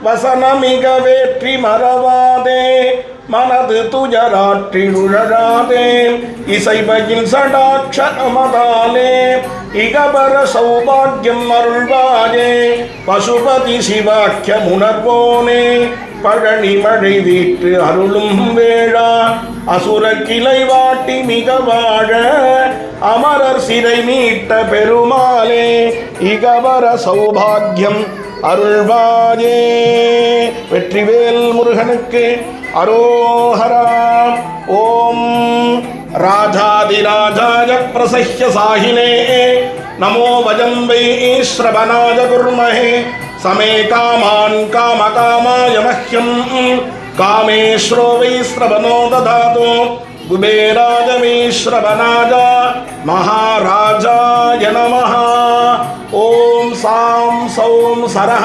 வசனமிக வேற்றி மறவாதே மனது துயராற்றிடுழாதே இசைபகில் சடாட்சரமதாலே இகபர சௌபாகியம் அருள்வாயே பசுபதி சிவாக்கியம் உணர்வோனே பழனி மழை வீற்று அருளும் வேளா அசுர கிளை வாட்டி மிக வாழ அமரர் சிறை மீட்ட பெருமாளே இகபர சௌபாகியம் அருள்வாயே. வெற்றிவேல் முருகனுக்கு அரோஹரா. ஓம் ராஜாதிராஜாய பிரசஹ்ய சாஹினே நமோ வஜம் வை ஸ்ரவணாய குர்மஹே சமே காமான் காமகாமாய மஹ்யம் காமேஸ்வரோ வை ஸ்ரவணோ ததாது குபேராஜ வை ஸ்ரவணாய மகாராஜாய நமः. ஓம் சாம் சௌம் சரஹ